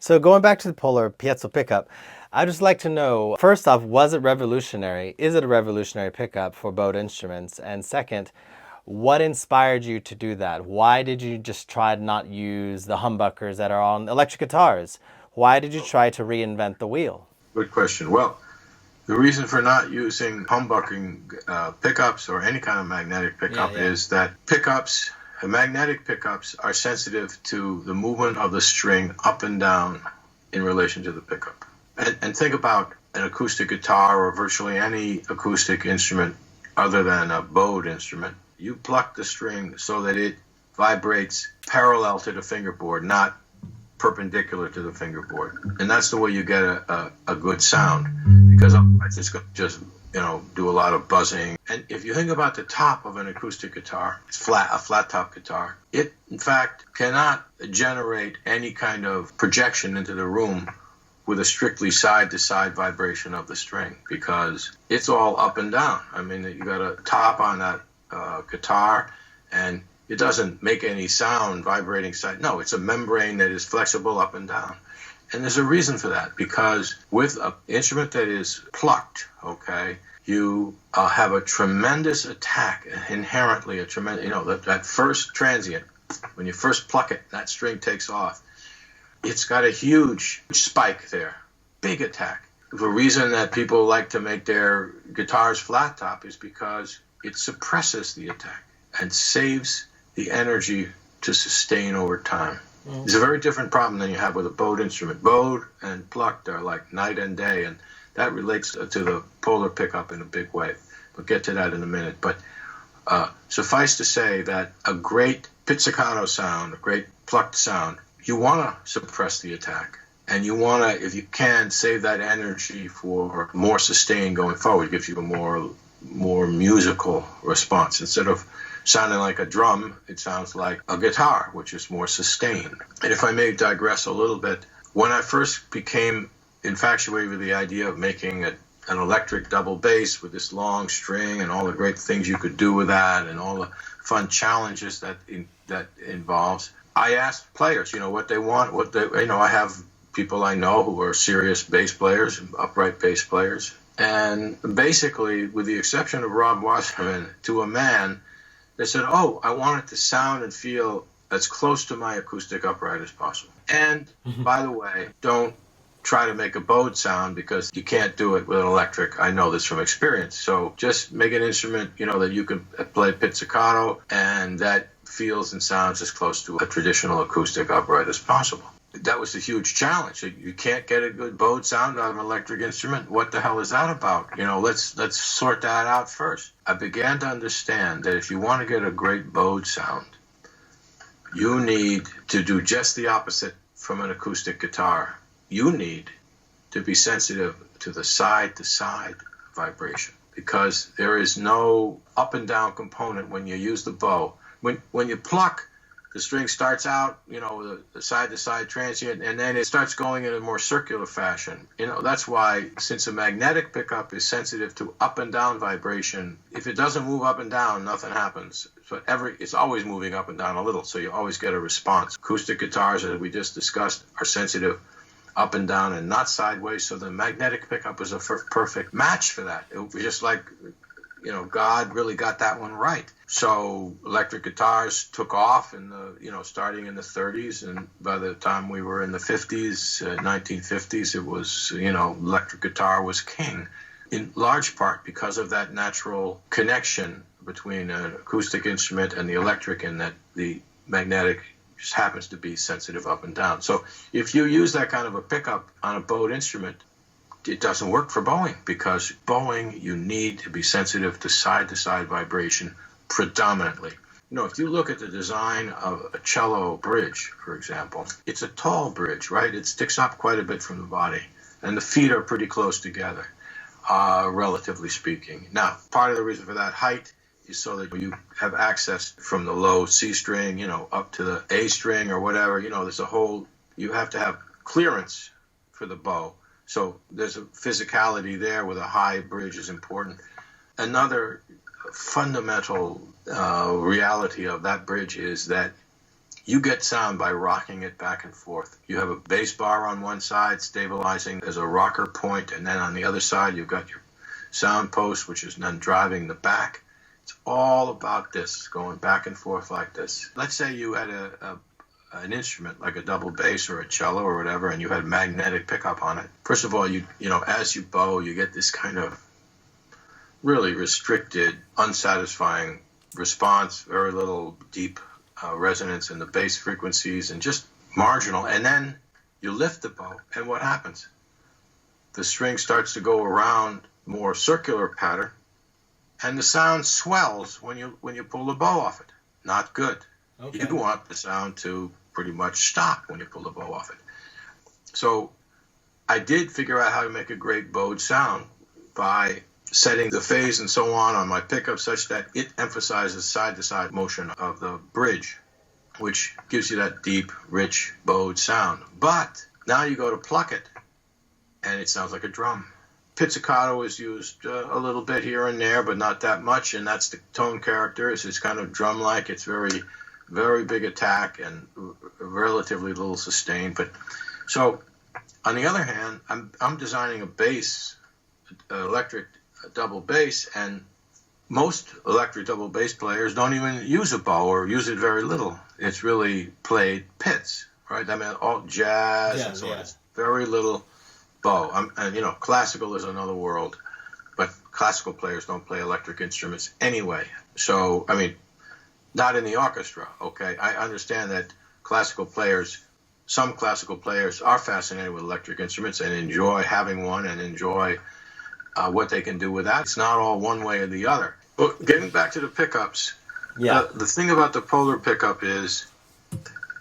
So going back to the polar piezo pickup, I'd just like to know, first off, was it revolutionary? Is it a revolutionary pickup for bowed instruments? And second, what inspired you to do that? Why did you just try to not use the humbuckers that are on electric guitars? Why did you try to reinvent the wheel? Good question. Well, the reason for not using humbucking pickups or any kind of magnetic pickup is that magnetic pickups are sensitive to the movement of the string up and down in relation to the pickup. And think about an acoustic guitar or virtually any acoustic instrument other than a bowed instrument. You pluck the string so that it vibrates parallel to the fingerboard, not perpendicular to the fingerboard. And that's the way you get a good sound, because otherwise it's going to just do a lot of buzzing. And if you think about the top of an acoustic guitar, it's a flat top guitar. It, in fact, cannot generate any kind of projection into the room with a strictly side-to-side vibration of the string, because it's all up and down. I mean, you got a top on that guitar, and it doesn't make any sound vibrating side. No, it's a membrane that is flexible up and down. And there's a reason for that, because with an instrument that is plucked, okay, you have a tremendous attack, inherently a tremendous, that first transient, when you first pluck it, that string takes off. It's got a huge spike there, big attack. The reason that people like to make their guitars flat top is because it suppresses the attack and saves the energy to sustain over time. It's a very different problem than you have with a bowed instrument. Bowed and plucked are like night and day, and that relates to the polar pickup in a big way. We'll get to that in a minute. But suffice to say that a great pizzicato sound, a great plucked sound, you want to suppress the attack. And you want to, if you can, save that energy for more sustain going forward. It gives you a more musical response. Instead of sounding like a drum, it sounds like a guitar, which is more sustained. And if I may digress a little bit, when I first became infatuated with the idea of making an electric double bass with this long string and all the great things you could do with that and all the fun challenges that involves, I asked players, what they want, I have people I know who are serious bass players, upright bass players. And basically, with the exception of Rob Wasserman, to a man, they said, I want it to sound and feel as close to my acoustic upright as possible. And, by the way, don't try to make a bowed sound, because you can't do it with an electric. I know this from experience. So just make an instrument, that you can play pizzicato and that feels and sounds as close to a traditional acoustic upright as possible. That was a huge challenge. You can't get a good bowed sound out of an electric instrument. What the hell is that about? Let's sort that out first. I began to understand that if you want to get a great bowed sound, you need to do just the opposite from an acoustic guitar. You need to be sensitive to the side-to-side vibration, because there is no up and down component when you use the bow. When you pluck, the string starts out, with a side-to-side transient, and then it starts going in a more circular fashion. That's why, since a magnetic pickup is sensitive to up and down vibration, if it doesn't move up and down, nothing happens. So it's always moving up and down a little, so you always get a response. Acoustic guitars, as we just discussed, are sensitive up and down and not sideways, so the magnetic pickup is a perfect match for that. It was just like, God really got that one right. So electric guitars took off starting in the 30s, and by the time we were in the 50s, 1950s, it was, electric guitar was king, in large part because of that natural connection between an acoustic instrument and the electric, and that the magnetic just happens to be sensitive up and down. So if you use that kind of a pickup on a bowed instrument, it doesn't work for bowing, because bowing, you need to be sensitive to side-to-side vibration predominantly. If you look at the design of a cello bridge, for example, it's a tall bridge, right? It sticks up quite a bit from the body, and the feet are pretty close together, relatively speaking. Now, part of the reason for that height is so that you have access from the low C string, up to the A string or whatever. You have to have clearance for the bow. So there's a physicality there with a high bridge is important. Another fundamental reality of that bridge is that You get sound by rocking it back and forth. You have a bass bar on one side stabilizing as a rocker point, and then on the other side you've got your sound post, which is then driving the back. It's all about this, going back and forth like this. Let's say you had an instrument like a double bass or a cello or whatever, and you had magnetic pickup on it. First of all, you know, as you bow, you get this kind of really restricted, unsatisfying response, very little deep resonance in the bass frequencies, and just marginal. And then you lift the bow, and what happens? The string starts to go around more circular pattern, and the sound swells when you pull the bow off it. Not good. Okay. You want the sound to pretty much stop when you pull the bow off it. So I did figure out how to make a great bowed sound by setting the phase and so on my pickup such that it emphasizes side-to-side motion of the bridge, which gives you that deep, rich, bowed sound. But now you go to pluck it, and it sounds like a drum. Pizzicato is used a little bit here and there, but not that much, and that's the tone character. It's kind of drum-like. It's very, very big attack and relatively little sustain. But so, on the other hand, I'm designing a bass, electric double bass, and most electric double bass players don't even use a bow or use it very little. It's really played pits, right? I mean, all jazz and so on. It's very little bow. And you know, classical is another world, but classical players don't play electric instruments anyway. So, I mean, not in the orchestra, okay? I understand that some classical players are fascinated with electric instruments and enjoy having one and enjoy what they can do with that. It's not all one way or the other. But getting back to the pickups, the thing about the polar pickup is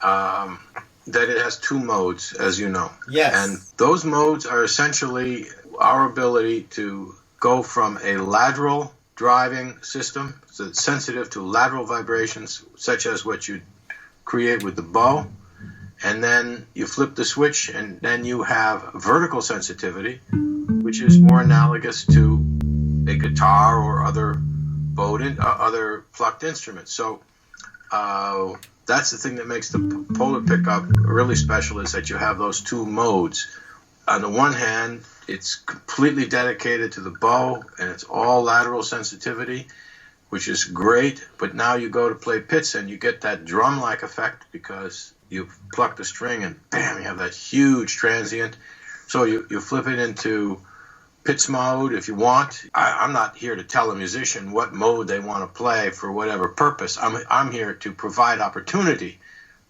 that it has two modes, as you know. Yes. And those modes are essentially our ability to go from a lateral driving system, so it's sensitive to lateral vibrations, such as what you create with the bow, and then you flip the switch, and then you have vertical sensitivity, which is more analogous to a guitar or other other plucked instruments. So that's the thing that makes the polar pickup really special, is that you have those two modes. On the one hand, it's completely dedicated to the bow, and it's all lateral sensitivity, which is great. But now you go to play pits, and you get that drum-like effect because you pluck the string, and bam, you have that huge transient. So you flip it into pits mode if you want. I'm not here to tell a musician what mode they want to play for whatever purpose. I'm here to provide opportunity,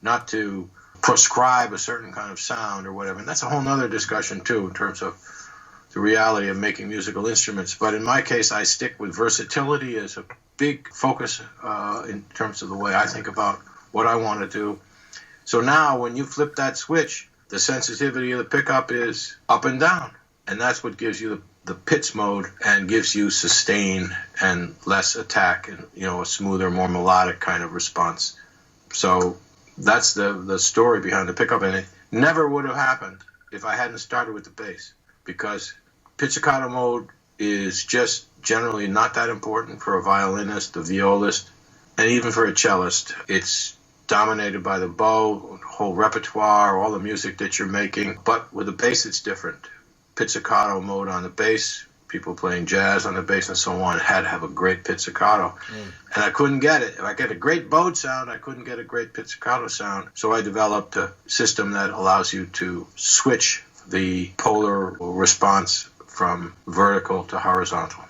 not to prescribe a certain kind of sound or whatever. And that's a whole nother discussion too, in terms of the reality of making musical instruments. But in my case, I stick with versatility as a big focus in terms of the way I think about what I want to do. So now when you flip that switch, the sensitivity of the pickup is up and down. And that's what gives you the pits mode and gives you sustain and less attack and, you know, a smoother, more melodic kind of response. So that's the story behind the pickup. And it never would have happened if I hadn't started with the bass, because pizzicato mode is just generally not that important for a violinist, a violist, and even for a cellist. It's dominated by the bow, whole repertoire, all the music that you're making. But with the bass, it's different. Pizzicato mode on the bass, people playing jazz on the bass and so on, had to have a great pizzicato. And I couldn't get it. If I get a great bowed sound, I couldn't get a great pizzicato sound. So I developed a system that allows you to switch the polar response from vertical to horizontal.